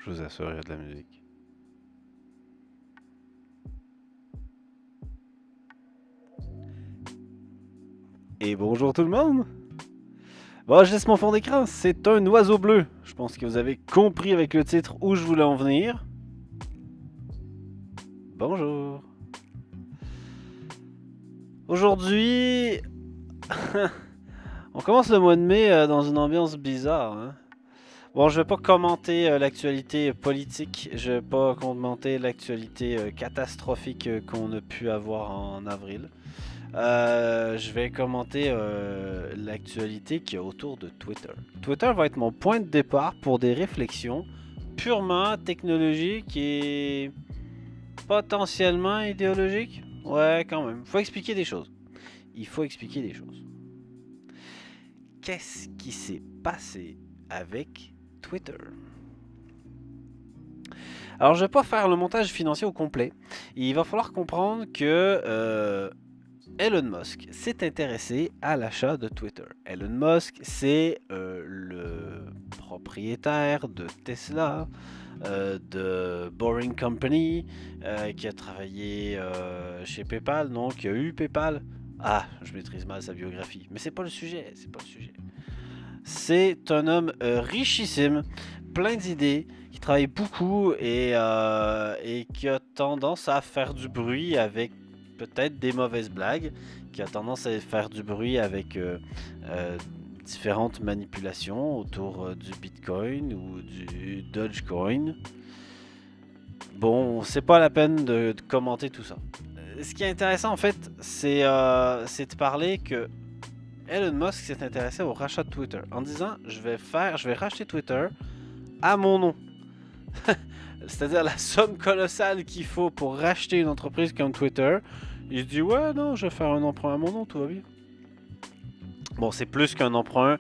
Je vous assure, il y a de la musique. Et bonjour tout le monde! Bon, je laisse mon fond d'écran, c'est un oiseau bleu. Je pense que vous avez compris avec le titre où je voulais en venir. Bonjour! Aujourd'hui, on commence le mois de mai dans une ambiance bizarre. Hein? Bon, je vais pas commenter l'actualité politique, je vais pas commenter l'actualité catastrophique qu'on a pu avoir en avril. Je vais commenter l'actualité qu'il y a autour de Twitter. Twitter va être mon point de départ pour des réflexions purement technologiques et potentiellement idéologiques. Ouais, quand même. Faut expliquer des choses. Il faut expliquer des choses. Qu'est-ce qui s'est passé avec Twitter? Alors, je vais pas faire le montage financier au complet. Il va falloir comprendre que Elon Musk s'est intéressé à l'achat de Twitter. Elon Musk, c'est le propriétaire de Tesla, de Boring Company, qui a travaillé chez PayPal, non, qui a eu PayPal. Ah, je maîtrise mal sa biographie, mais c'est pas le sujet, c'est pas le sujet. C'est un homme richissime, plein d'idées, qui travaille beaucoup et qui a tendance à faire du bruit avec peut-être des mauvaises blagues, qui a tendance à faire du bruit avec différentes manipulations autour du Bitcoin ou du Dogecoin. Bon, c'est pas la peine de commenter tout ça. Ce qui est intéressant en fait, c'est de parler que Elon Musk s'est intéressé au rachat de Twitter en disant je vais racheter Twitter à mon nom. C'est-à-dire la somme colossale qu'il faut pour racheter une entreprise comme Twitter. Il se dit ouais non, je vais faire un emprunt à mon nom, tout va bien. Bon, c'est plus qu'un emprunt.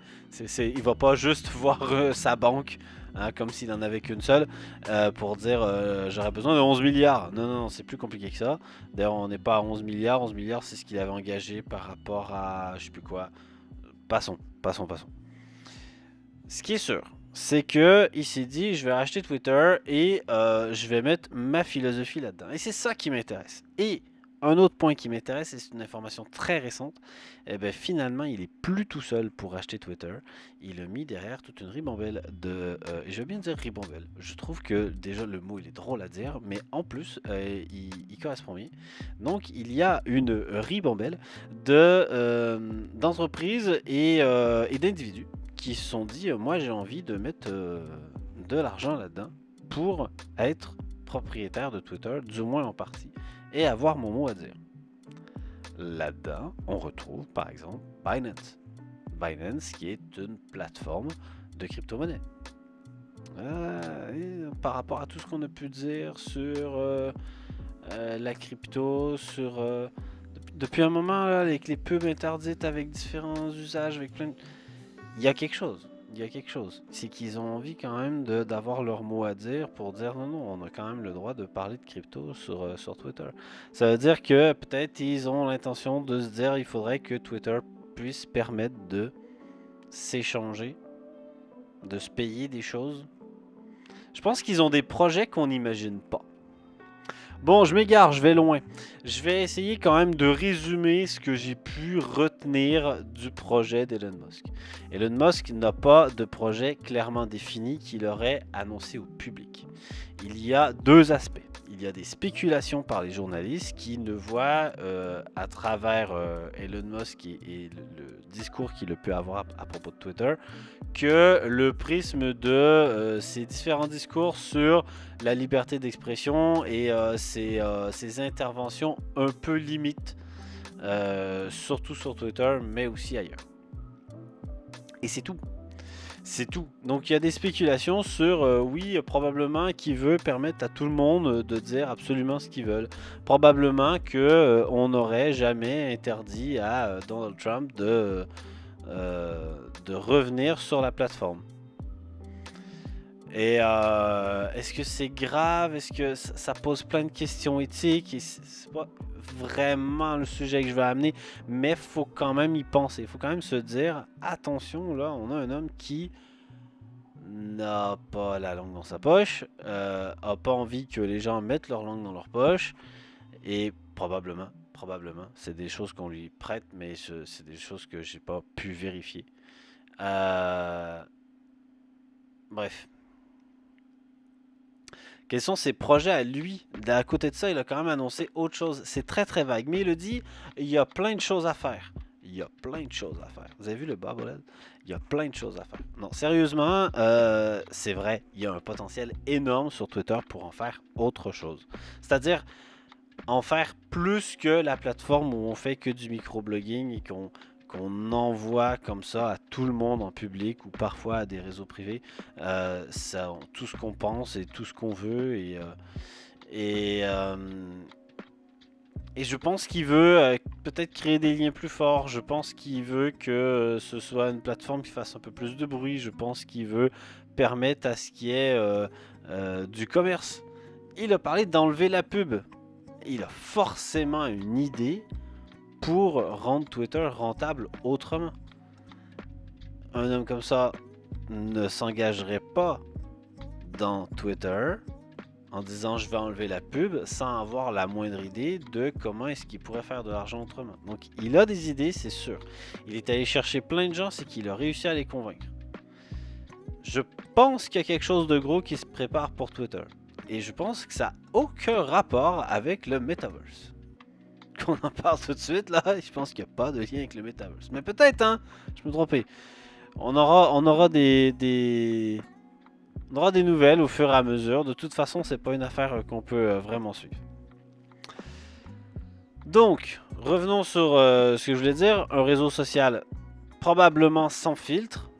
Il va pas juste voir sa banque, hein, comme s'il en avait qu'une seule, pour dire j'aurais besoin de 11 milliards. Non, non, non, c'est plus compliqué que ça. D'ailleurs, on n'est pas à 11 milliards. 11 milliards, c'est ce qu'il avait engagé par rapport à je sais plus quoi. Passons. Ce qui est sûr, c'est que il s'est dit je vais racheter Twitter et je vais mettre ma philosophie là-dedans. Et c'est ça qui m'intéresse. Et un autre point qui m'intéresse, et c'est une information très récente, et bien finalement il est plus tout seul pour racheter Twitter. Il a mis derrière toute une ribambelle de... et je veux bien dire ribambelle. Je trouve que déjà le mot il est drôle à dire, mais en plus il correspond bien. Donc il y a une ribambelle d'entreprises et d'individus qui se sont dit moi j'ai envie de mettre de l'argent là-dedans pour être propriétaire de Twitter, du moins en partie, et avoir mon mot à dire. Là-dedans, on retrouve par exemple Binance. Binance qui est une plateforme de crypto-monnaie. Par rapport à tout ce qu'on a pu dire sur la crypto, sur... depuis un moment, là, avec les pubs interdites, avec différents usages, avec plein de... Il y a quelque chose. C'est qu'ils ont envie quand même d'avoir leur mot à dire pour dire non, non, on a quand même le droit de parler de crypto sur Twitter. Ça veut dire que peut-être ils ont l'intention de se dire il faudrait que Twitter puisse permettre de s'échanger, de se payer des choses. Je pense qu'ils ont des projets qu'on n'imagine pas. Bon, je m'égare, je vais loin. Je vais essayer quand même de résumer ce que j'ai pu retenir du projet d'Elon Musk. Elon Musk n'a pas de projet clairement défini qu'il aurait annoncé au public. Il y a deux aspects. Il y a des spéculations par les journalistes qui ne voient à travers Elon Musk et le discours qu'il peut avoir à propos de Twitter que le prisme de ces différents discours sur la liberté d'expression et ses interventions un peu limites, surtout sur Twitter, mais aussi ailleurs. Et c'est tout. C'est tout. Donc il y a des spéculations sur, oui, probablement qu'il veut permettre à tout le monde de dire absolument ce qu'ils veulent. Probablement qu'on n'aurait jamais interdit à Donald Trump de revenir sur la plateforme. Et est-ce que c'est grave? Est-ce que ça pose plein de questions éthiques? Et c'est pas vraiment le sujet que je vais amener, mais il faut quand même y penser. Il faut quand même se dire, attention, là, on a un homme qui n'a pas la langue dans sa poche, a pas envie que les gens mettent leur langue dans leur poche, et probablement, c'est des choses qu'on lui prête, mais c'est des choses que j'ai pas pu vérifier. Euh, Bref. Quels sont ses projets à lui? À côté de ça, il a quand même annoncé autre chose. C'est très très vague, mais il a dit il y a plein de choses à faire. Il y a plein de choses à faire. Vous avez vu le barbelé? Il y a plein de choses à faire. Non, sérieusement, c'est vrai, il y a un potentiel énorme sur Twitter pour en faire autre chose. C'est-à-dire en faire plus que la plateforme où on fait que du microblogging et qu'on envoie comme ça à tout le monde en public ou parfois à des réseaux privés tout ce qu'on pense et tout ce qu'on veut et, euh, et je pense qu'il veut peut-être créer des liens plus forts. Je pense qu'il veut que ce soit une plateforme qui fasse un peu plus de bruit. Je pense qu'il veut permettre à ce qu'il y ait du commerce. Il a parlé d'enlever la pub. Il a forcément une idée pour rendre Twitter rentable autrement. Un homme comme ça ne s'engagerait pas dans Twitter en disant je vais enlever la pub sans avoir la moindre idée de comment est-ce qu'il pourrait faire de l'argent autrement. Donc il a des idées, c'est sûr. Il est allé chercher plein de gens, c'est qu'il a réussi à les convaincre. Je pense qu'il y a quelque chose de gros qui se prépare pour Twitter. Et je pense que ça n'a aucun rapport avec le Metaverse. Qu'on en parle tout de suite, là, je pense qu'il n'y a pas de lien avec le Metaverse. Mais peut-être, hein, je me trompais. On aura des nouvelles au fur et à mesure. De toute façon, c'est pas une affaire qu'on peut vraiment suivre. Donc, revenons sur ce que je voulais dire. Un réseau social probablement sans filtre.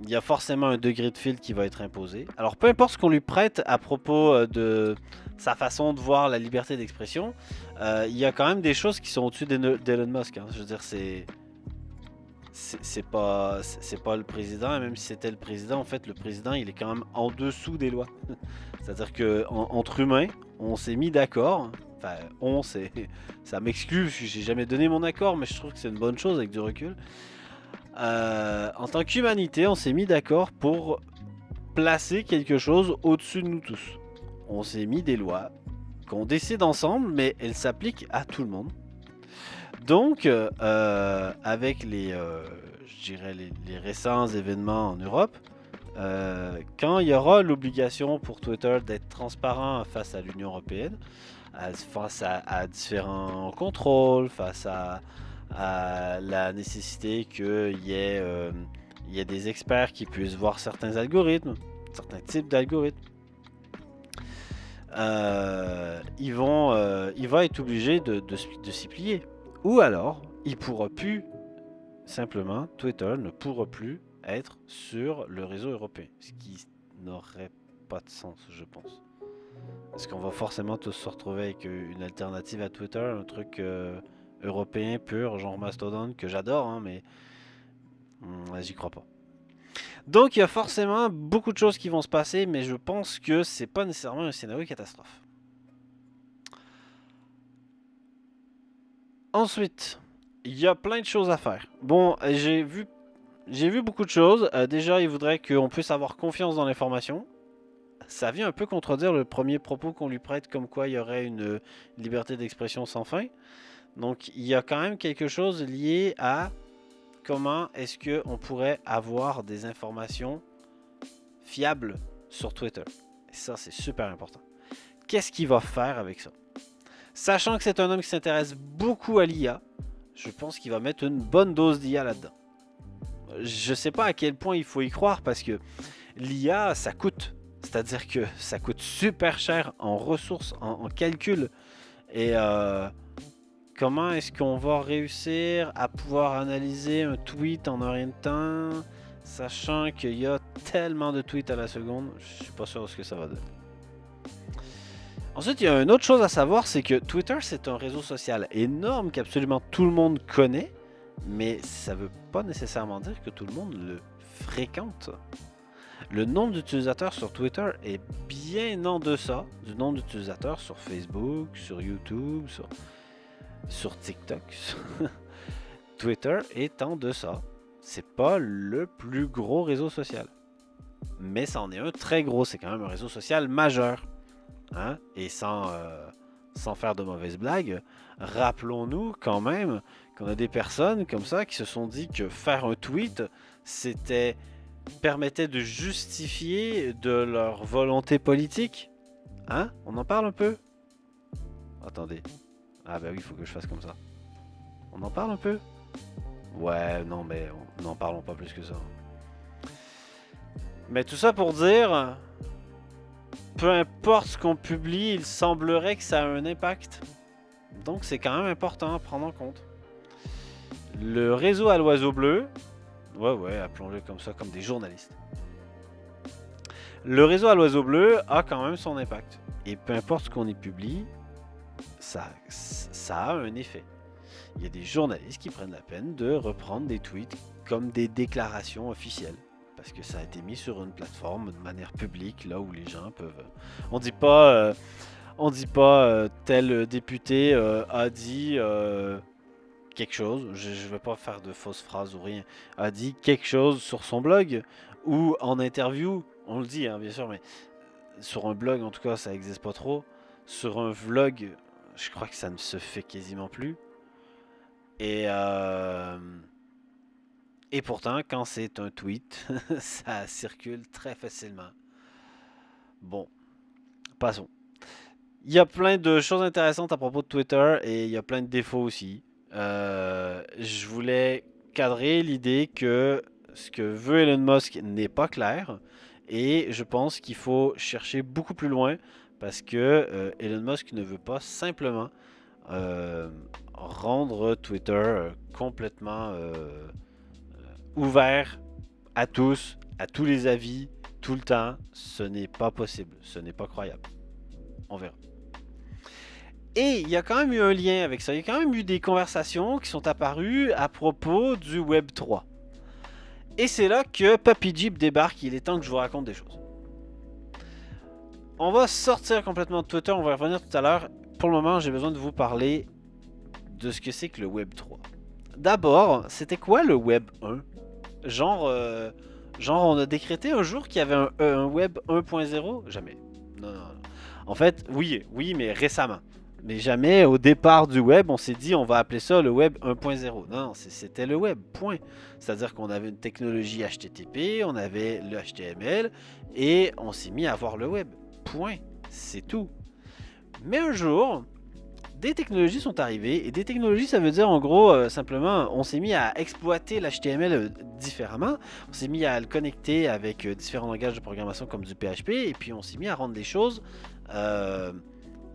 Il y a forcément un degré de filtre qui va être imposé. Alors, peu importe ce qu'on lui prête à propos de sa façon de voir la liberté d'expression, il y a quand même des choses qui sont au-dessus d'Elon Musk. Hein. Je veux dire, c'est pas le président, et même si c'était le président, en fait, le président, il est quand même en dessous des lois. C'est-à-dire que entre humains, on s'est mis d'accord. Enfin, ça m'exclut, j'ai jamais donné mon accord, mais je trouve que c'est une bonne chose avec du recul. En tant qu'humanité, on s'est mis d'accord pour placer quelque chose au-dessus de nous tous. On s'est mis des lois qu'on décide ensemble, mais elles s'appliquent à tout le monde. Donc, avec je dirais les récents événements en Europe, quand il y aura l'obligation pour Twitter d'être transparent face à l'Union européenne, face à différents contrôles, face à la nécessité qu'il y ait des experts qui puissent voir certains algorithmes, certains types d'algorithmes, il va être obligé de s'y plier. Ou alors, il pourra plus, simplement, Twitter ne pourra plus être sur le réseau européen. Ce qui n'aurait pas de sens, je pense. Est-ce qu'on va forcément tous se retrouver avec une alternative à Twitter, un truc européen pur, genre Mastodon, que j'adore, hein, mais j'y crois pas. Donc il y a forcément beaucoup de choses qui vont se passer, mais je pense que c'est pas nécessairement un scénario catastrophe. Ensuite, il y a plein de choses à faire. Bon, j'ai vu beaucoup de choses. Déjà, il voudrait qu'on puisse avoir confiance dans l'information. Ça vient un peu contredire le premier propos qu'on lui prête, comme quoi il y aurait une liberté d'expression sans fin. Donc, il y a quand même quelque chose lié à comment est-ce qu'on pourrait avoir des informations fiables sur Twitter. Et ça, c'est super important. Qu'est-ce qu'il va faire avec ça? Sachant que c'est un homme qui s'intéresse beaucoup à l'IA, je pense qu'il va mettre une bonne dose d'IA là-dedans. Je sais pas à quel point il faut y croire parce que l'IA, ça coûte. C'est-à-dire que ça coûte super cher en ressources, en calcul. Et comment est-ce qu'on va réussir à pouvoir analyser un tweet en un rien de temps, sachant qu'il y a tellement de tweets à la seconde? Je suis pas sûr de ce que ça va donner. Ensuite, il y a une autre chose à savoir, c'est que Twitter, c'est un réseau social énorme qu'absolument tout le monde connaît, mais ça veut pas nécessairement dire que tout le monde le fréquente. Le nombre d'utilisateurs sur Twitter est bien en deçà du nombre d'utilisateurs sur Facebook, sur YouTube, sur TikTok. Twitter est en deçà. C'est pas le plus gros réseau social. mais ça en est un très gros. C'est quand même un réseau social majeur. Hein? Et sans faire de mauvaises blagues, rappelons-nous quand même qu'on a des personnes comme ça qui se sont dit que faire un tweet, permettait de justifier de leur volonté politique. Hein? On en parle un peu? Attendez. Ah ben oui, il faut que je fasse comme ça. On en parle un peu? Ouais, non, mais n'en parlons pas plus que ça. Mais tout ça pour dire, peu importe ce qu'on publie, il semblerait que ça a un impact. Donc c'est quand même important à prendre en compte. Le réseau à l'oiseau bleu, ouais, appelons-le comme ça, comme des journalistes. Le réseau à l'oiseau bleu a quand même son impact. Et peu importe ce qu'on y publie, ça a un effet. Il y a des journalistes qui prennent la peine de reprendre des tweets comme des déclarations officielles. Parce que ça a été mis sur une plateforme de manière publique, là où les gens peuvent... On dit pas tel député a dit quelque chose, je ne vais pas faire de fausses phrases ou rien, a dit quelque chose sur son blog ou en interview, on le dit hein, bien sûr, mais sur un blog en tout cas ça n'existe pas trop. Sur un vlog, je crois que ça ne se fait quasiment plus. Et pourtant, quand c'est un tweet, ça circule très facilement. Bon, passons. Il y a plein de choses intéressantes à propos de Twitter et il y a plein de défauts aussi. Je voulais cadrer l'idée que ce que veut Elon Musk n'est pas clair et je pense qu'il faut chercher beaucoup plus loin parce que Elon Musk ne veut pas simplement rendre Twitter complètement ouvert à tous les avis, tout le temps. Ce n'est pas possible, ce n'est pas croyable. On verra. Et il y a quand même eu un lien avec ça. Il y a quand même eu des conversations qui sont apparues à propos du Web 3. Et c'est là que Papy Jeep débarque. Il est temps que je vous raconte des choses. On va sortir complètement de Twitter. On va y revenir tout à l'heure. Pour le moment, j'ai besoin de vous parler de ce que c'est que le Web 3. D'abord, c'était quoi le Web 1? Genre, on a décrété un jour qu'il y avait un Web 1.0? Jamais. Non. En fait, oui, mais récemment. Mais jamais au départ du web, on s'est dit on va appeler ça le web 1.0. Non, c'était le web, point. C'est-à-dire qu'on avait une technologie HTTP, on avait le HTML et on s'est mis à voir le web, point. C'est tout. Mais un jour, des technologies sont arrivées et des technologies, ça veut dire en gros simplement on s'est mis à exploiter l'HTML différemment, on s'est mis à le connecter avec différents langages de programmation comme du PHP et puis on s'est mis à rendre des choses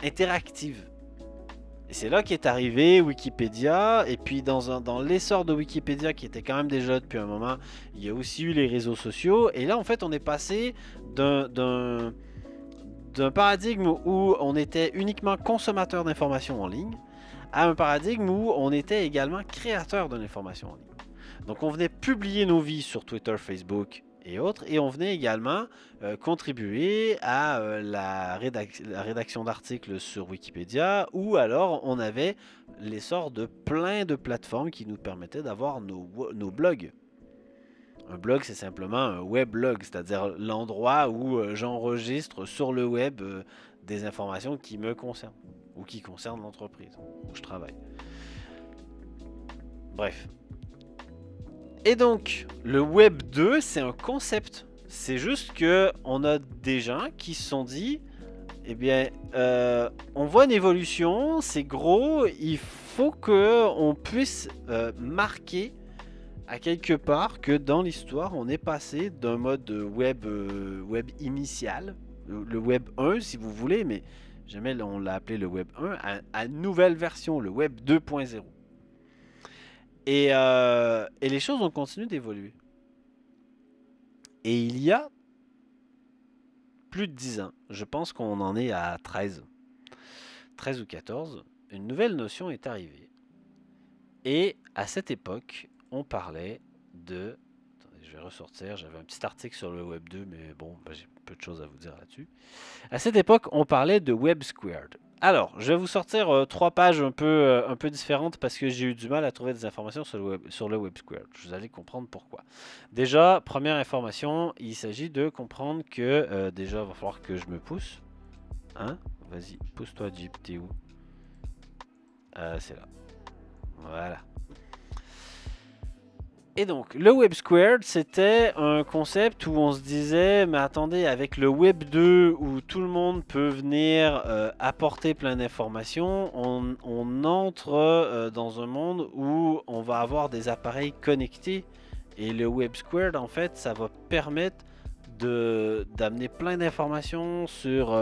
interactives. Et c'est là qu'est arrivé Wikipédia, et puis dans l'essor de Wikipédia qui était quand même déjà depuis un moment, il y a aussi eu les réseaux sociaux, et là en fait on est passé d'un paradigme où on était uniquement consommateur d'informations en ligne, à un paradigme où on était également créateur de l'information en ligne. Donc on venait publier nos vies sur Twitter, Facebook et autres, et on venait également contribuer à la rédaction d'articles sur Wikipédia, ou alors on avait l'essor de plein de plateformes qui nous permettaient d'avoir nos blogs. Un blog, c'est simplement un weblog, c'est-à-dire l'endroit où j'enregistre sur le web des informations qui me concernent, ou qui concernent l'entreprise où je travaille. Bref. Et donc, le Web 2, c'est un concept. C'est juste que on a des gens qui se sont dit, eh bien, on voit une évolution, c'est gros, il faut qu'on puisse marquer à quelque part que dans l'histoire, on est passé d'un mode web initial, le Web 1 si vous voulez, mais jamais on l'a appelé le Web 1, à une nouvelle version, le Web 2.0. Et les choses ont continué d'évoluer. Et il y a plus de 10 ans, je pense qu'on en est à 13 ou 14, une nouvelle notion est arrivée. Et à cette époque, on parlait de... Attendez, je vais ressortir, j'avais un petit article sur le Web 2, mais bon, j'ai peu de choses à vous dire là-dessus. À cette époque, on parlait de Web Squared. Alors, je vais vous sortir 3 pages un peu différentes parce que j'ai eu du mal à trouver des informations sur le Web Square. Vous allez comprendre pourquoi. Déjà, première information, il s'agit de comprendre que déjà, il va falloir que je me pousse. Hein? Vas-y, pousse-toi, Jeep, t'es où? C'est là. Voilà. Et donc, le Web Squared, c'était un concept où on se disait, mais attendez, avec le Web 2, où tout le monde peut venir apporter plein d'informations, on entre dans un monde où on va avoir des appareils connectés. Et le Web Squared, en fait, ça va permettre d'amener plein d'informations sur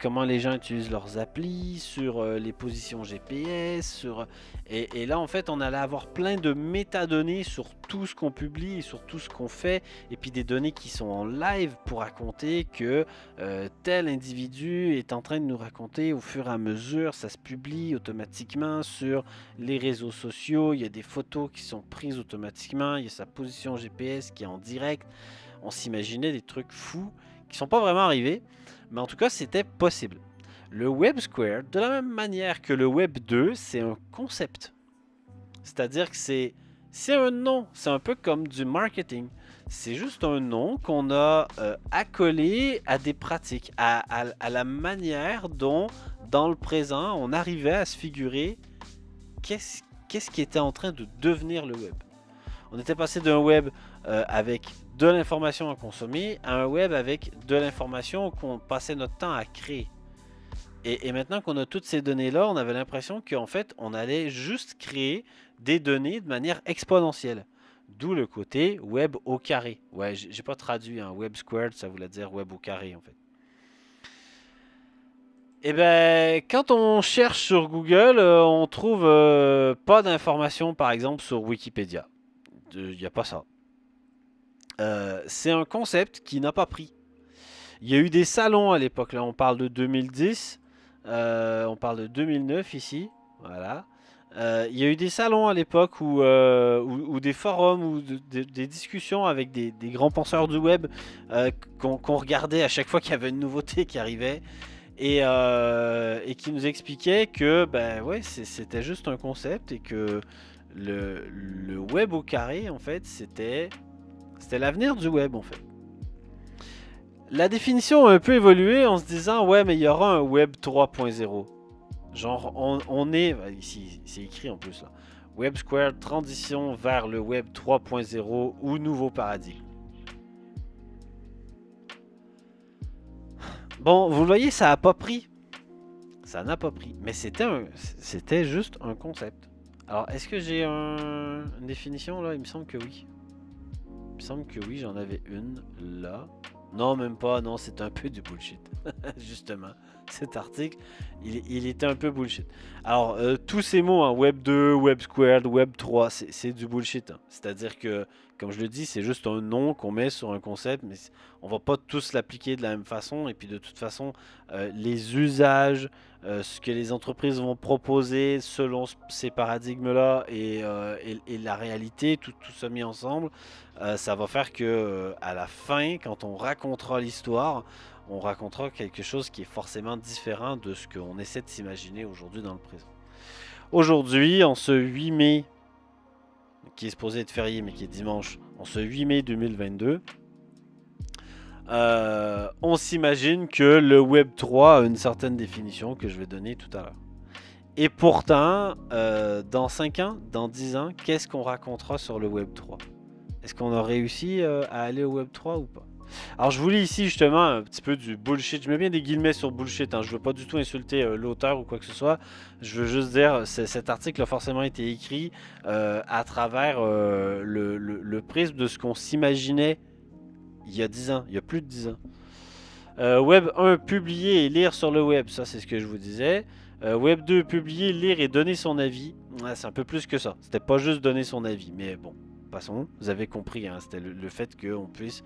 comment les gens utilisent leurs applis, sur les positions GPS, et là en fait on allait avoir plein de métadonnées sur tout ce qu'on publie, sur tout ce qu'on fait, et puis des données qui sont en live pour raconter que tel individu est en train de nous raconter au fur et à mesure, ça se publie automatiquement sur les réseaux sociaux, il y a des photos qui sont prises automatiquement, il y a sa position GPS qui est en direct. On s'imaginait des trucs fous qui sont pas vraiment arrivés, mais en tout cas c'était possible. Le Web Square, de la même manière que le Web 2, c'est un concept. C'est-à-dire que c'est un nom, c'est un peu comme du marketing. C'est juste un nom qu'on a accolé à des pratiques, à la manière dont, dans le présent, on arrivait à se figurer qu'est-ce qui était en train de devenir le web. On était passé d'un web avec de l'information à consommer à un web avec de l'information qu'on passait notre temps à créer. Et maintenant qu'on a toutes ces données-là, on avait l'impression qu'en fait, on allait juste créer des données de manière exponentielle. D'où le côté web au carré. Ouais, j'ai pas traduit, hein. Web squared, ça voulait dire web au carré en fait. Et ben, quand on cherche sur Google, on trouve pas d'informations, par exemple, sur Wikipédia. Il n'y a pas ça. C'est un concept qui n'a pas pris. Il y a eu des salons à l'époque, là on parle de 2010, on parle de 2009 ici, voilà. Il y a eu des salons à l'époque ou des forums ou des discussions avec des grands penseurs du web qu'on regardait à chaque fois qu'il y avait une nouveauté qui arrivait et qui nous expliquaient que ben ouais, c'était juste un concept et que le web au carré en fait c'était l'avenir du web en fait. La définition a un peu évolué en se disant ouais mais il y aura un web 3.0. Genre on est ici c'est écrit en plus là. Web Square transition vers le web 3.0 ou nouveau paradigme. Bon, vous le voyez, ça a pas pris. Ça n'a pas pris, mais c'était juste un concept. Alors, est-ce que j'ai une définition là? Il me semble que oui. Il me semble que oui, j'en avais une là. Non, même pas, non, c'est un peu du bullshit. Justement, cet article, il était un peu bullshit. Alors, tous ces mots, hein, Web 2, Web Squared, Web 3, c'est du bullshit. Hein. C'est-à-dire que, comme je le dis, c'est juste un nom qu'on met sur un concept, mais on va pas tous l'appliquer de la même façon. Et puis, de toute façon, les usages, ce que les entreprises vont proposer selon ces paradigmes-là et la réalité, tout ça mis ensemble, ça va faire que à la fin, quand on racontera l'histoire, on racontera quelque chose qui est forcément différent de ce qu'on essaie de s'imaginer aujourd'hui dans le présent. Aujourd'hui, en ce 8 mai, qui est supposé être férié mais qui est dimanche, en ce 8 mai 2022, on s'imagine que le Web 3 a une certaine définition que je vais donner tout à l'heure. Et pourtant, dans 5 ans, dans 10 ans, qu'est-ce qu'on racontera sur le Web 3? Est-ce qu'on a réussi à aller au Web 3 ou pas? Alors je vous lis ici justement un petit peu du bullshit. Je mets bien des guillemets sur bullshit. Hein. Je veux pas du tout insulter l'auteur ou quoi que ce soit. Je veux juste dire cet article a forcément été écrit à travers le prisme de ce qu'on s'imaginait il y a 10 ans, il y a plus de 10 ans. Web 1, publier et lire sur le web, ça c'est ce que je vous disais. Web 2, publier, lire et donner son avis. Ouais, c'est un peu plus que ça. C'était pas juste donner son avis, mais bon, passons. Vous avez compris, hein, c'était le fait qu'on puisse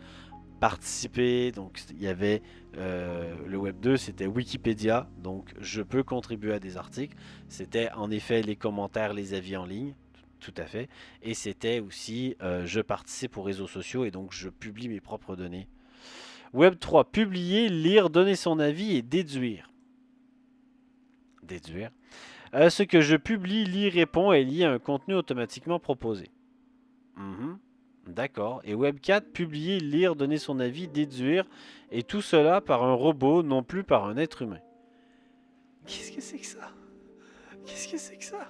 participer. Donc il y avait le Web 2, c'était Wikipédia, donc je peux contribuer à des articles. C'était en effet les commentaires, les avis en ligne. Tout à fait. Et c'était aussi je participe aux réseaux sociaux et donc je publie mes propres données. Web 3, publier, lire, donner son avis et déduire. déduire. Ce que je publie, lit, répond est lié à un contenu automatiquement proposé. D'accord. Et Web 4, publier, lire, donner son avis, déduire, et tout cela par un robot, non plus par un être humain. Qu'est-ce que c'est que ça? Qu'est-ce que c'est que ça?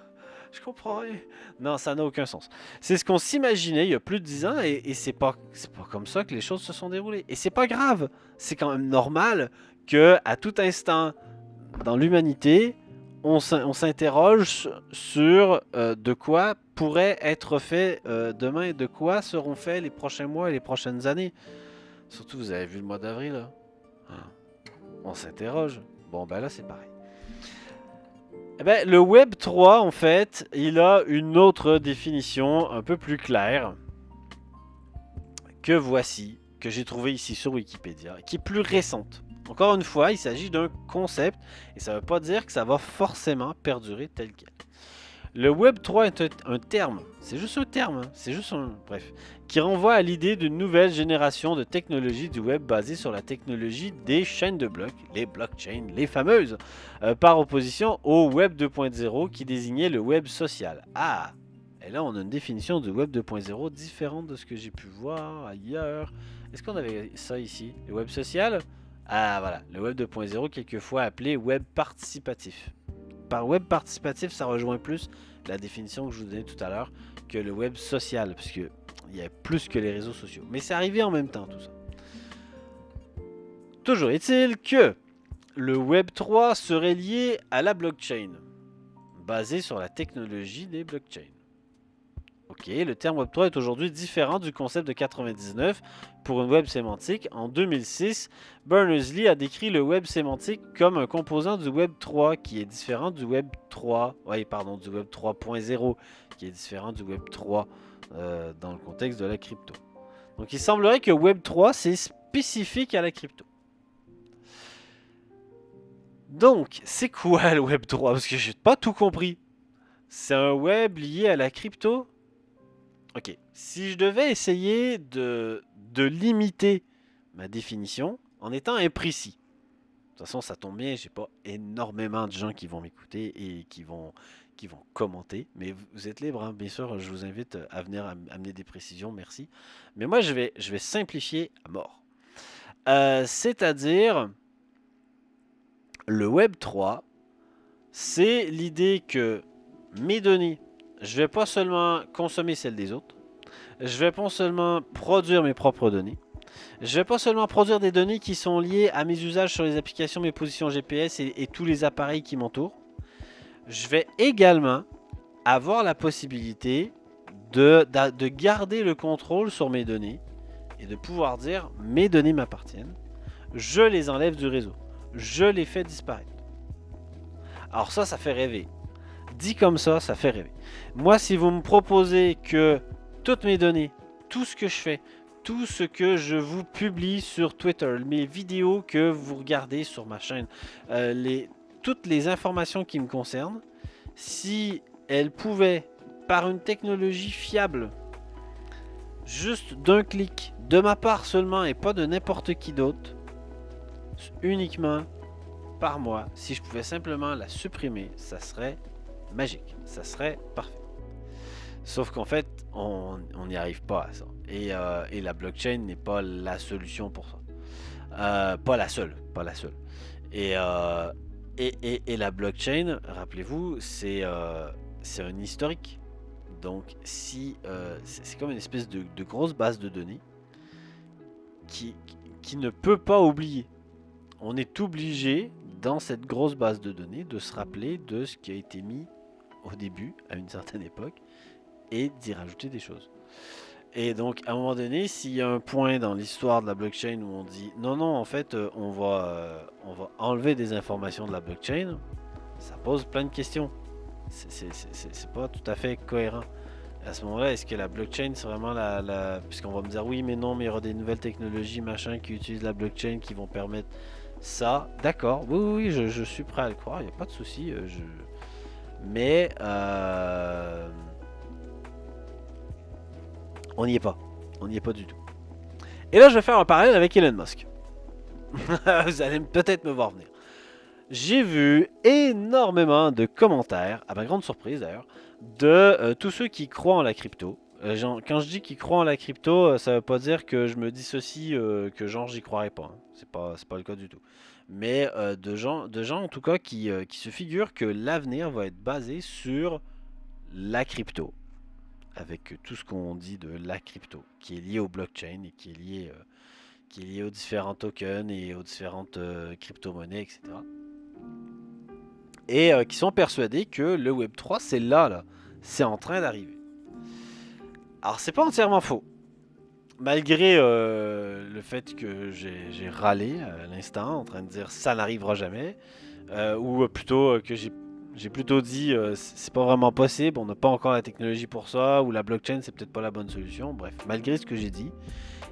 Je comprends rien. Non, ça n'a aucun sens. C'est ce qu'on s'imaginait il y a plus de 10 ans et c'est pas comme ça que les choses se sont déroulées. Et c'est pas grave. C'est quand même normal que à tout instant dans l'humanité, on s'interroge sur de quoi pourrait être fait demain et de quoi seront faits les prochains mois et les prochaines années. Surtout, vous avez vu le mois d'avril, là? On s'interroge. Bon, ben là, c'est pareil. Eh ben, le Web 3, en fait, il a une autre définition un peu plus claire que voici, que j'ai trouvé ici sur Wikipédia, qui est plus récente. Encore une fois, il s'agit d'un concept et ça ne veut pas dire que ça va forcément perdurer tel quel. Le Web 3 est un terme, c'est juste un terme, c'est juste un... bref, qui renvoie à l'idée d'une nouvelle génération de technologies du web basée sur la technologie des chaînes de blocs, les blockchains, les fameuses, par opposition au Web 2.0 qui désignait le web social. Ah! Et là, on a une définition du Web 2.0 différente de ce que j'ai pu voir ailleurs. Est-ce qu'on avait ça ici? Le web social? Ah voilà, le Web 2.0, quelquefois appelé web participatif. Par web participatif, ça rejoint plus la définition que je vous donnais tout à l'heure que le web social, puisque il y a plus que les réseaux sociaux. Mais c'est arrivé en même temps, tout ça. Toujours est-il que le Web 3 serait lié à la blockchain, basé sur la technologie des blockchains. Ok, le terme Web 3 est aujourd'hui différent du concept de 99 pour une web sémantique. En 2006, Berners-Lee a décrit le web sémantique comme un composant du Web 3 qui est différent du Web 3, du Web 3.0 qui est différent du Web 3 dans le contexte de la crypto. Donc il semblerait que Web 3 c'est spécifique à la crypto. Donc c'est quoi le Web 3? Parce que j'ai pas tout compris. C'est un web lié à la crypto? Ok, si je devais essayer de limiter ma définition en étant imprécis. De toute façon, ça tombe bien, j'ai pas énormément de gens qui vont m'écouter et qui vont commenter. Mais vous êtes libre, hein, bien sûr, je vous invite à venir amener des précisions, merci. Mais moi, je vais simplifier à mort. C'est-à-dire, le Web 3, c'est l'idée que mes données, je vais pas seulement consommer celles des autres, je vais pas seulement produire mes propres données, je vais pas seulement produire des données qui sont liées à mes usages sur les applications, mes positions GPS et tous les appareils qui m'entourent. Je vais également avoir la possibilité de garder le contrôle sur mes données et de pouvoir dire mes données m'appartiennent. Je les enlève du réseau. Je les fais disparaître. Alors ça fait rêver. Dit comme ça fait rêver. Moi, si vous me proposez que toutes mes données, tout ce que je fais, tout ce que je vous publie sur Twitter, mes vidéos que vous regardez sur ma chaîne, toutes les informations qui me concernent, si elles pouvaient, par une technologie fiable, juste d'un clic, de ma part seulement et pas de n'importe qui d'autre, uniquement par moi, si je pouvais simplement la supprimer, ça serait magique, ça serait parfait. Sauf qu'en fait, on n'y arrive pas à ça. Et la blockchain n'est pas la solution pour ça. Pas la seule. Et la blockchain, rappelez-vous, c'est un historique. Donc, si c'est comme une espèce de grosse base de données qui ne peut pas oublier. On est obligé, dans cette grosse base de données, de se rappeler de ce qui a été mis au début, à une certaine époque, et d'y rajouter des choses. Et donc, à un moment donné, s'il y a un point dans l'histoire de la blockchain où on dit non, en fait, on va enlever des informations de la blockchain, ça pose plein de questions. C'est pas tout à fait cohérent. À ce moment-là, est-ce que la blockchain, c'est vraiment puisqu'on va me dire oui, mais non, mais il y aura des nouvelles technologies, machin, qui utilisent la blockchain, qui vont permettre ça. D'accord, oui, je suis prêt à le croire, il n'y a pas de souci. Mais on n'y est pas. On n'y est pas du tout. Et là, je vais faire un parallèle avec Elon Musk. Vous allez peut-être me voir venir. j'ai vu énormément de commentaires, à ma grande surprise d'ailleurs, de tous ceux qui croient en la crypto. Quand je dis qu'ils croient en la crypto, ça veut pas dire que je me dissocie, que genre j'y croirais pas, hein. C'est pas le cas du tout. Mais de gens en tout cas qui se figurent que l'avenir va être basé sur la crypto, avec tout ce qu'on dit de la crypto, qui est lié au blockchain et qui est lié aux différents tokens et aux différentes crypto-monnaies, etc. Et qui sont persuadés que le Web3, c'est là, c'est en train d'arriver. Alors, c'est pas entièrement faux. Malgré le fait que j'ai râlé à l'instant, en train de dire ça n'arrivera jamais, ou plutôt que j'ai plutôt dit c'est pas vraiment possible, on n'a pas encore la technologie pour ça, ou la blockchain c'est peut-être pas la bonne solution. Bref, malgré ce que j'ai dit,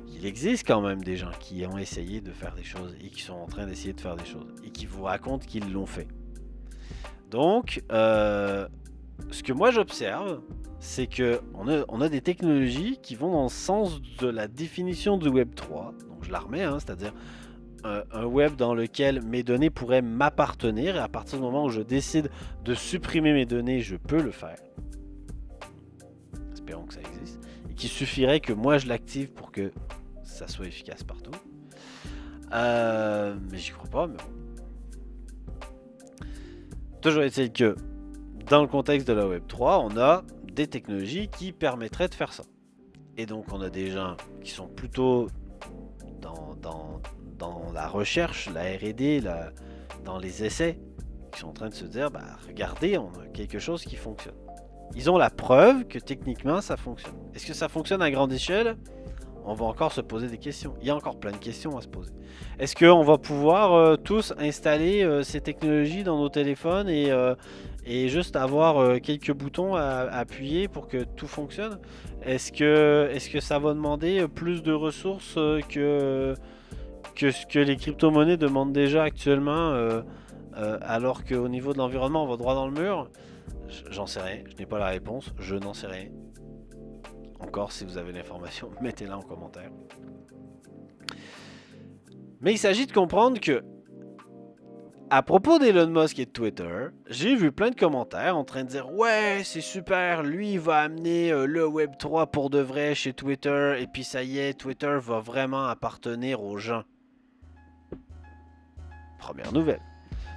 il existe quand même des gens qui ont essayé de faire des choses et qui sont en train d'essayer de faire des choses et qui vous racontent qu'ils l'ont fait. Donc, ce que moi j'observe, c'est que on a des technologies qui vont dans le sens de la définition du Web 3. Donc je la remets, hein, c'est-à-dire un web dans lequel mes données pourraient m'appartenir et à partir du moment où je décide de supprimer mes données, je peux le faire. Espérons que ça existe. Et qu'il suffirait que moi je l'active pour que ça soit efficace partout. Mais j'y crois pas, mais bon. Toujours est-il que dans le contexte de la Web 3, on a des technologies qui permettraient de faire ça. Et donc on a des gens qui sont plutôt dans la recherche, la R&D, dans les essais, qui sont en train de se dire, bah regardez, on a quelque chose qui fonctionne. Ils ont la preuve que techniquement ça fonctionne. Est-ce que ça fonctionne à grande échelle? On va encore se poser des questions. Il y a encore plein de questions à se poser. Est-ce qu'on va pouvoir tous installer ces technologies dans nos téléphones et juste avoir quelques boutons à appuyer pour que tout fonctionne? Est-ce que ça va demander plus de ressources que ce que les crypto-monnaies demandent déjà actuellement alors qu'au niveau de l'environnement on va droit dans le mur? J'en sais rien, je n'ai pas la réponse, je n'en sais rien. Encore, si vous avez l'information, mettez-la en commentaire. Mais il s'agit de comprendre que, à propos d'Elon Musk et de Twitter, j'ai vu plein de commentaires en train de dire « Ouais, c'est super, lui il va amener le Web3 pour de vrai chez Twitter, et puis ça y est, Twitter va vraiment appartenir aux gens. » Première nouvelle.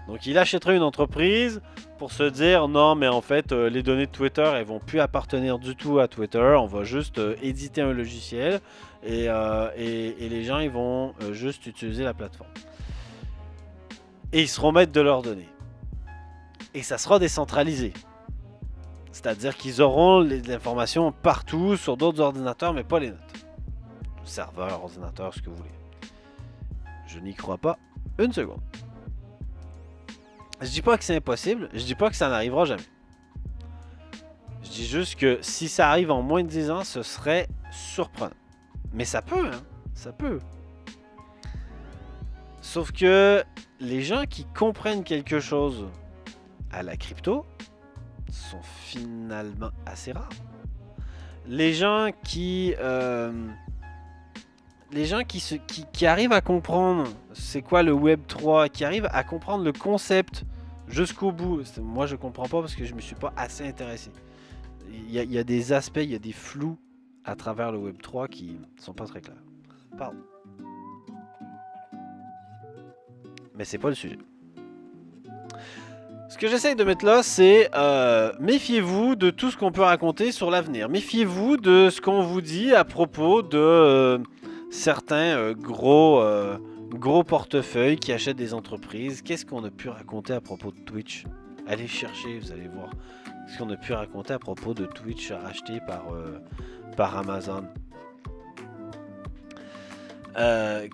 Donc il achèterait une entreprise pour se dire non mais en fait les données de Twitter elles vont plus appartenir du tout à Twitter, on va juste éditer un logiciel et les gens ils vont juste utiliser la plateforme. Et ils seront maîtres de leurs données. Et ça sera décentralisé. C'est-à-dire qu'ils auront l'information partout sur d'autres ordinateurs mais pas les nôtres. Serveur, ordinateur, ce que vous voulez. Je n'y crois pas une seconde. Je dis pas que c'est impossible, je dis pas que ça n'arrivera jamais. Je dis juste que si ça arrive en moins de 10 ans, ce serait surprenant. Mais ça peut, hein, ça peut. Sauf que les gens qui comprennent quelque chose à la crypto sont finalement assez rares. Les gens qui arrivent à comprendre c'est quoi le Web 3, qui arrivent à comprendre le concept jusqu'au bout. Moi, je comprends pas parce que je me suis pas assez intéressé. Il y a des aspects, il y a des flous à travers le Web 3 qui sont pas très clairs. Pardon. Mais c'est pas le sujet. Ce que j'essaye de mettre là, c'est méfiez-vous de tout ce qu'on peut raconter sur l'avenir. Méfiez-vous de ce qu'on vous dit à propos de certains gros portefeuilles qui achètent des entreprises. Qu'est-ce qu'on a pu raconter à propos de Twitch? Allez chercher, vous allez voir. Ce qu'on a pu raconter à propos de Twitch racheté par Amazon.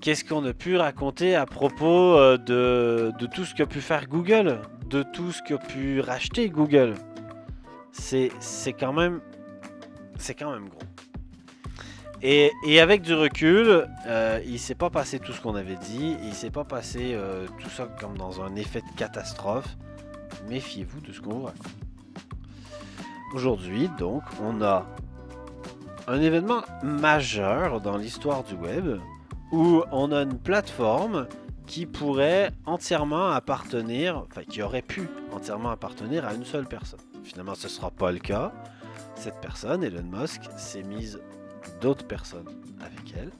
Qu'est-ce qu'on a pu raconter à propos de tout ce qu'a pu faire Google, de tout ce qu'a pu racheter Google. C'est quand même gros. Et avec du recul, il s'est pas passé tout ce qu'on avait dit, il s'est pas passé tout ça comme dans un effet de catastrophe. Méfiez-vous de ce qu'on vous raconte. Aujourd'hui, donc, on a un événement majeur dans l'histoire du web où on a une plateforme qui pourrait entièrement appartenir, enfin qui aurait pu entièrement appartenir à une seule personne. Finalement, ce ne sera pas le cas. Cette personne, Elon Musk, s'est mise d'autres personnes avec elle.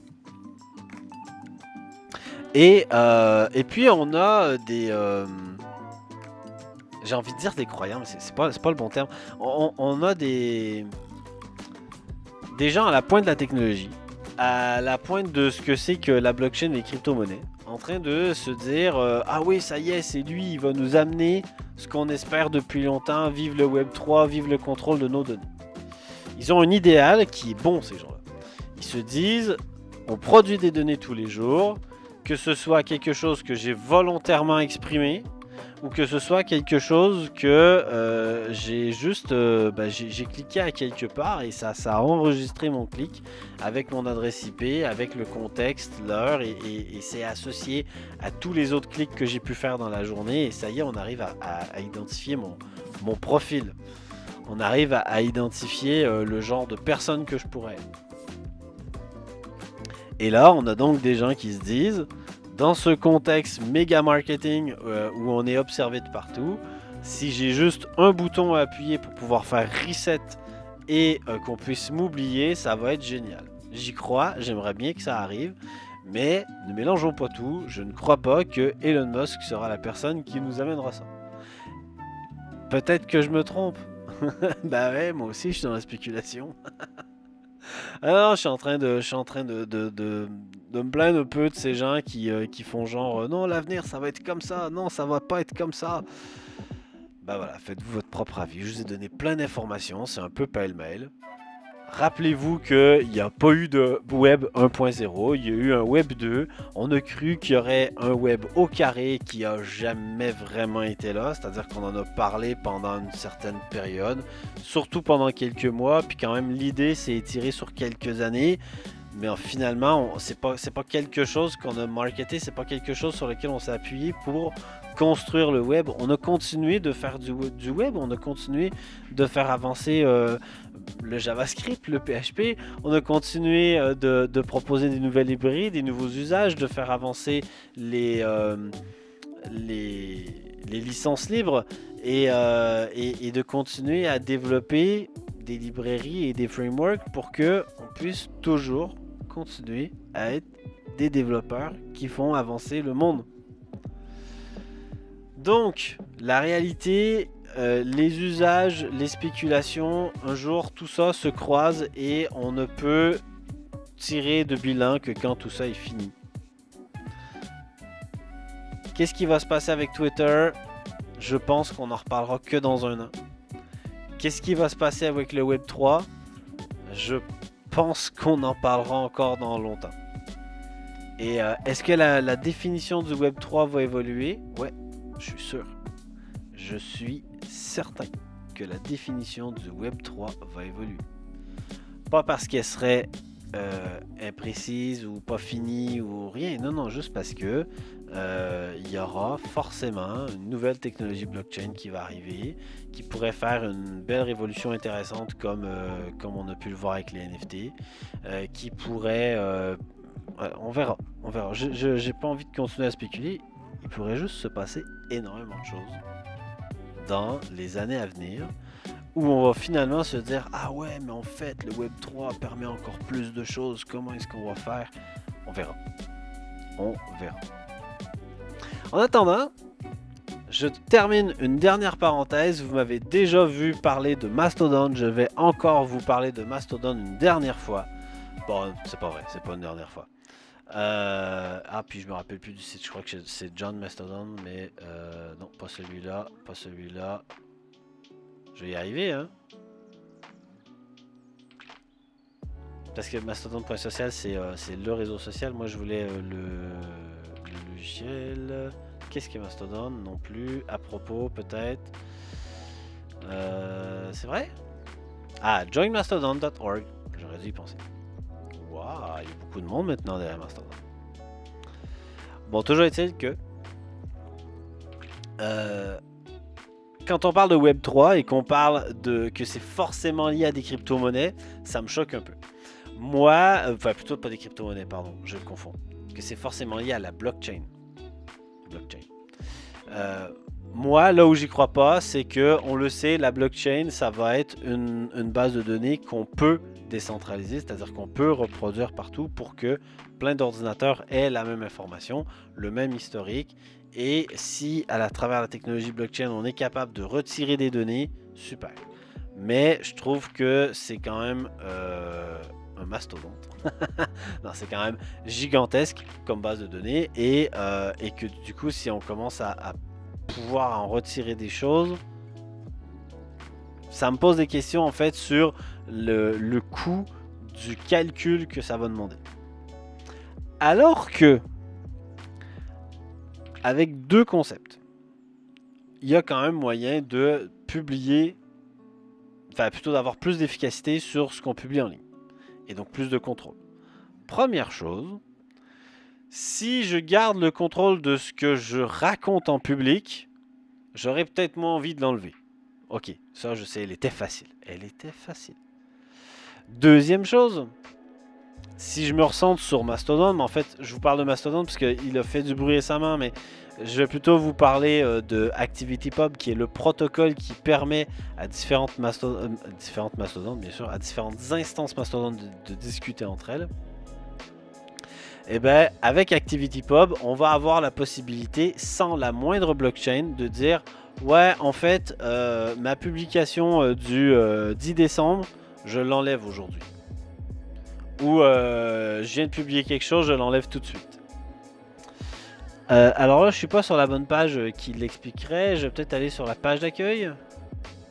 Et puis on a des... j'ai envie de dire des croyants, mais c'est pas le bon terme. On a des gens à la pointe de la technologie, à la pointe de ce que c'est que la blockchain et les crypto-monnaies, en train de se dire ah oui, ça y est, c'est lui, il va nous amener ce qu'on espère depuis longtemps, vive le Web 3, vive le contrôle de nos données. Ils ont un idéal qui est bon, ces gens-là. Ils se disent, on produit des données tous les jours, que ce soit quelque chose que j'ai volontairement exprimé, ou que ce soit quelque chose que j'ai juste j'ai cliqué à quelque part et ça a enregistré mon clic avec mon adresse IP, avec le contexte, l'heure et c'est associé à tous les autres clics que j'ai pu faire dans la journée et ça y est, on arrive à identifier mon profil. On arrive à identifier le genre de personne que je pourrais être. Et là, on a donc des gens qui se disent, dans ce contexte méga marketing où on est observé de partout, si j'ai juste un bouton à appuyer pour pouvoir faire reset et qu'on puisse m'oublier, ça va être génial. J'y crois, j'aimerais bien que ça arrive, mais ne mélangeons pas tout. Je ne crois pas que Elon Musk sera la personne qui nous amènera ça. Peut-être que je me trompe. Bah ouais, moi aussi je suis dans la spéculation. Alors, je suis en train de me plaindre un peu de ces gens qui font genre non, l'avenir ça va être comme ça, non, ça va pas être comme ça. Bah voilà, faites-vous votre propre avis. Je vous ai donné plein d'informations, c'est un peu pêle-mêle. Rappelez-vous qu'il n'y a pas eu de web 1.0, il y a eu un web 2. On a cru qu'il y aurait un web au carré qui a jamais vraiment été là, c'est-à-dire qu'on en a parlé pendant une certaine période, surtout pendant quelques mois, puis quand même l'idée s'est étirée sur quelques années. Mais finalement, c'est pas quelque chose qu'on a marketé, c'est pas quelque chose sur lequel on s'est appuyé pour construire le web. On a continué de faire du web, on a continué de faire avancer le JavaScript, le PHP, on a continué de proposer des nouvelles librairies, des nouveaux usages, de faire avancer les licences libres et de continuer à développer des librairies et des frameworks pour que on puisse toujours continuer à être des développeurs qui font avancer le monde. Donc, la réalité, les usages, les spéculations, un jour tout ça se croise et on ne peut tirer de bilan que quand tout ça est fini. Qu'est-ce qui va se passer avec Twitter? Je pense qu'on en reparlera que dans un an. Qu'est-ce qui va se passer avec le Web 3? Je pense qu'on en parlera encore dans longtemps. Et est-ce que la définition du Web 3 va évoluer? Ouais, je suis sûr. Je suis certain que la définition du Web 3 va évoluer. Pas parce qu'elle serait imprécise ou pas finie ou rien. Non, juste parce que il y aura forcément une nouvelle technologie blockchain qui va arriver, qui pourrait faire une belle révolution intéressante comme on a pu le voir avec les NFT, qui pourrait... on verra. J'ai pas envie de continuer à spéculer. Il pourrait juste se passer énormément de choses dans les années à venir, où on va finalement se dire ah ouais, mais en fait le Web 3 permet encore plus de choses, comment est-ce qu'on va faire? On verra. En attendant, je termine une dernière parenthèse. Vous m'avez déjà vu parler de Mastodon, je vais encore vous parler de Mastodon une dernière fois. Bon, c'est pas vrai, c'est pas une dernière fois. Puis je me rappelle plus du site, je crois que c'est John Mastodon, mais non, pas celui-là, Je vais y arriver, hein. Parce que Mastodon.social, c'est le réseau social. Moi, je voulais le logiciel. Qu'est-ce que Mastodon? Non plus. À propos, peut-être. C'est vrai? joinmastodon.org. J'aurais dû y penser. Waouh, il y a beaucoup de monde maintenant derrière Mastodon. Bon, toujours est-il que quand on parle de Web 3 et qu'on parle que c'est forcément lié à des crypto-monnaies, ça me choque un peu. Moi, plutôt pas des crypto-monnaies, pardon, je confonds. Que c'est forcément lié à la blockchain. blockchain. Moi, là où j'y crois pas, c'est que, on le sait, la blockchain, ça va être une base de données qu'on peut décentraliser, c'est-à-dire qu'on peut reproduire partout pour que plein d'ordinateurs aient la même information, le même historique. Et si, à travers la technologie blockchain, on est capable de retirer des données, super. Mais je trouve que c'est quand même un mastodonte. Non, c'est quand même gigantesque comme base de données et que du coup, si on commence à pouvoir en retirer des choses, ça me pose des questions en fait sur le coût du calcul que ça va demander. Alors que, avec deux concepts, il y a quand même moyen de publier, enfin plutôt d'avoir plus d'efficacité sur ce qu'on publie en ligne. Et donc plus de contrôle. Première chose, si je garde le contrôle de ce que je raconte en public, j'aurais peut-être moins envie de l'enlever. Ok, ça je sais, elle était facile. Elle était facile. Deuxième chose, si je me recentre sur Mastodon, mais en fait je vous parle de Mastodon parce qu'il a fait du bruit récemment, mais je vais plutôt vous parler de ActivityPub, qui est le protocole qui permet à différentes mastodontes, bien sûr, à différentes instances Mastodon de discuter entre elles. Et bien, avec ActivityPub, on va avoir la possibilité, sans la moindre blockchain, de dire ouais, en fait, ma publication du 10 décembre, je l'enlève aujourd'hui. Ou je viens de publier quelque chose, je l'enlève tout de suite. Alors là, je suis pas sur la bonne page qui l'expliquerait. Je vais peut-être aller sur la page d'accueil.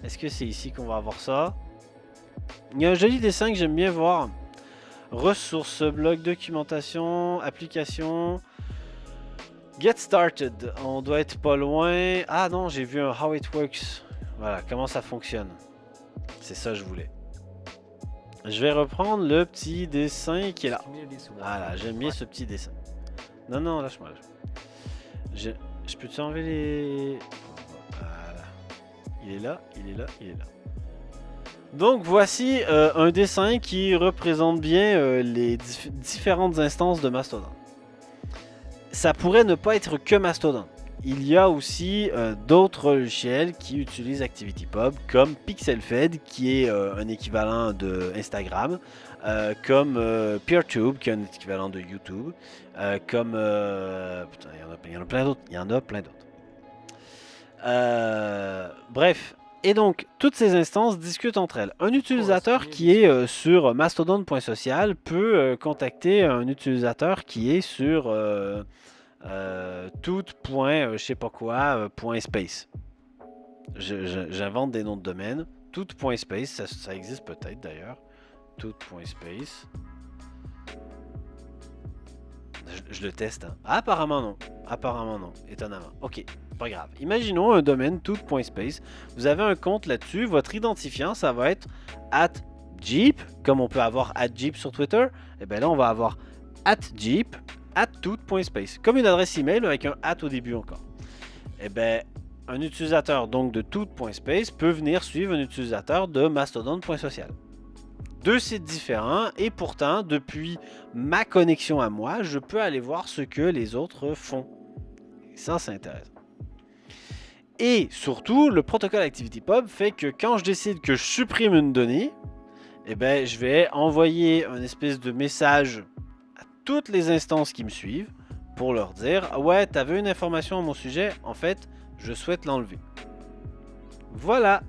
Est-ce que c'est ici qu'on va avoir ça? Il y a un joli dessin que j'aime bien voir. Ressources, blog, documentation, application. Get started. On doit être pas loin. Ah non, j'ai vu un how it works. Voilà, comment ça fonctionne. C'est ça que je voulais. Je vais reprendre le petit dessin qui est là. Voilà, j'aime bien ce petit dessin. Non, non, lâche-moi. Je peux t'enlever les... Voilà. Il est là, il est là, il est là. Donc voici un dessin qui représente bien les différentes instances de Mastodon. Ça pourrait ne pas être que Mastodon. Il y a aussi d'autres logiciels qui utilisent ActivityPub, comme PixelFed, qui est un équivalent de Instagram, comme PeerTube, qui est un équivalent de YouTube, comme... putain, il y en a plein d'autres. Il y en a plein d'autres. Bref. Et donc, toutes ces instances discutent entre elles. Un utilisateur qui est sur mastodon.social peut contacter un utilisateur qui est sur tout.je-sais-pas-quoi.space. J'invente des noms de domaine. Tout.space, ça existe peut-être d'ailleurs. Tout.space. Je le teste. Hein. Apparemment non. Apparemment non. Étonnamment. Ok, pas grave. Imaginons un domaine tout.space. Vous avez un compte là-dessus. Votre identifiant, ça va être @Jeep, comme on peut avoir @Jeep sur Twitter. Et bien là, on va avoir @Jeep @tout.space. Comme une adresse email avec un au début encore. Et bien, un utilisateur donc de tout.space peut venir suivre un utilisateur de mastodon.social. Deux sites différents et pourtant depuis ma connexion à moi, je peux aller voir ce que les autres font. Et ça, c'est intéressant. Et surtout, le protocole ActivityPub fait que quand je décide que je supprime une donnée, eh ben, je vais envoyer un espèce de message à toutes les instances qui me suivent pour leur dire « Ouais, tu avais une information à mon sujet, en fait, je souhaite l'enlever. » Voilà.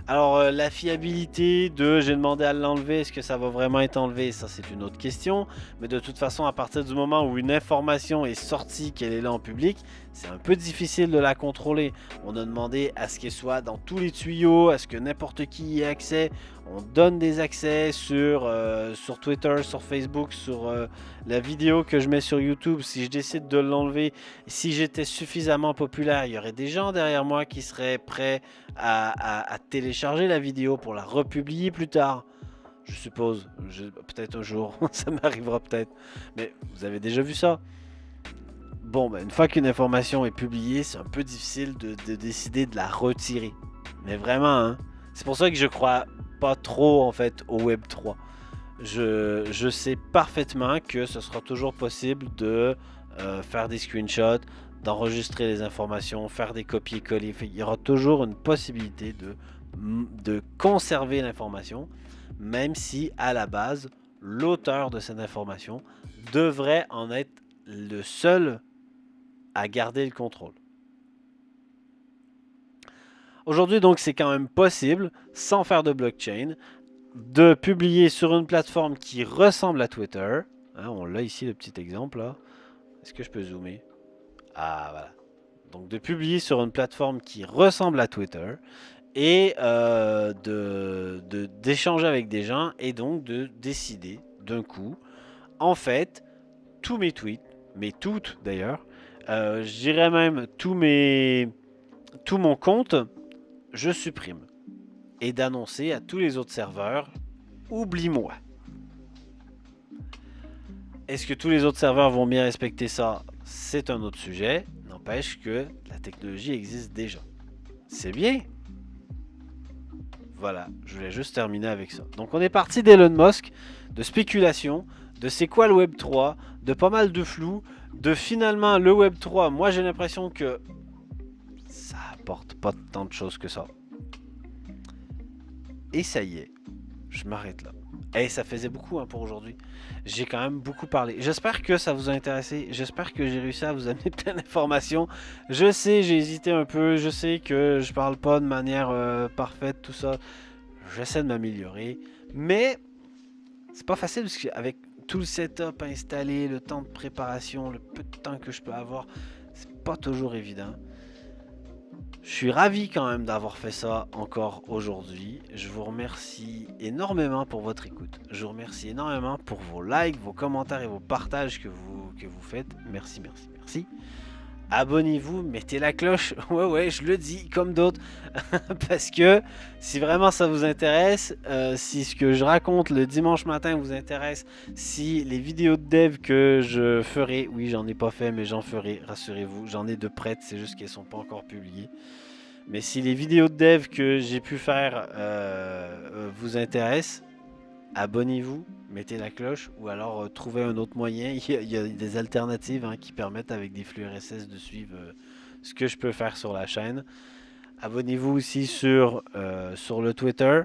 Alors, la fiabilité de j'ai demandé à l'enlever, est-ce que ça va vraiment être enlevé? Ça, c'est une autre question. Mais de toute façon, à partir du moment où une information est sortie, qu'elle est là en public, c'est un peu difficile de la contrôler. On a demandé à ce qu'elle soit dans tous les tuyaux, à ce que n'importe qui y ait accès. On donne des accès sur Twitter, sur Facebook, sur la vidéo que je mets sur YouTube. Si je décide de l'enlever, si j'étais suffisamment populaire, il y aurait des gens derrière moi qui seraient prêts à télécharger la vidéo pour la republier plus tard. Je suppose, peut-être un jour, ça m'arrivera peut-être. Mais vous avez déjà vu ça? Bon, ben, une fois qu'une information est publiée, c'est un peu difficile de décider de la retirer. Mais vraiment, hein, c'est pour ça que je crois pas trop en fait au Web 3. Je sais parfaitement que ce sera toujours possible de faire des screenshots, d'enregistrer les informations, faire des copier-coller. Il y aura toujours une possibilité de conserver l'information, même si à la base, l'auteur de cette information devrait en être le seul à garder le contrôle. Aujourd'hui, donc, c'est quand même possible, sans faire de blockchain, de publier sur une plateforme qui ressemble à Twitter. Hein, on l'a ici, le petit exemple là. Est-ce que je peux zoomer? Ah, voilà. Donc, de publier sur une plateforme qui ressemble à Twitter et d'échanger avec des gens et donc de décider d'un coup, en fait, tous mes tweets, mais toutes d'ailleurs, je dirais même tout mon compte, je supprime. Et d'annoncer à tous les autres serveurs, oublie-moi. Est-ce que tous les autres serveurs vont bien respecter ça? C'est un autre sujet. N'empêche que la technologie existe déjà. C'est bien. Voilà, je voulais juste terminer avec ça. Donc on est parti d'Elon Musk, de spéculation, de c'est quoi le Web 3, de pas mal de flou, de finalement le Web 3, moi j'ai l'impression que ça apporte pas tant de choses que ça. Et ça y est, je m'arrête là. Et ça faisait beaucoup pour aujourd'hui. J'ai quand même beaucoup parlé. J'espère que ça vous a intéressé. J'espère que j'ai réussi à vous amener plein d'informations. Je sais, j'ai hésité un peu. Je sais que je parle pas de manière parfaite, tout ça. J'essaie de m'améliorer. Mais c'est pas facile parce qu'avec tout le setup installé, le temps de préparation, le peu de temps que je peux avoir, c'est pas toujours évident. Je suis ravi quand même d'avoir fait ça encore aujourd'hui. Je vous remercie énormément pour votre écoute. Je vous remercie énormément pour vos likes, vos commentaires et vos partages que vous faites. Merci, merci, merci. Abonnez-vous, mettez la cloche. Ouais, je le dis comme d'autres. Parce que si vraiment ça vous intéresse, si ce que je raconte le dimanche matin vous intéresse, si les vidéos de dev que je ferai, oui, j'en ai pas fait, mais j'en ferai, rassurez-vous, j'en ai de prêtes, c'est juste qu'elles sont pas encore publiées. Mais si les vidéos de dev que j'ai pu faire vous intéressent, abonnez-vous, mettez la cloche ou alors trouvez un autre moyen. Il y a des alternatives qui permettent avec des flux RSS de suivre ce que je peux faire sur la chaîne. Abonnez-vous aussi sur le Twitter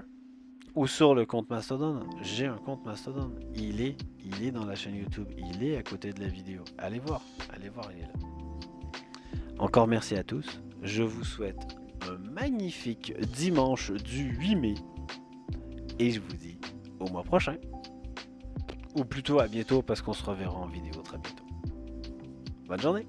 ou sur le compte Mastodon. J'ai un compte Mastodon. Il est dans la chaîne YouTube. Il est à côté de la vidéo. Allez voir, il est là. Encore merci à tous. Je vous souhaite un magnifique dimanche du 8 mai. Et je vous dis au mois prochain. Ou plutôt à bientôt parce qu'on se reverra en vidéo très bientôt. Bonne journée!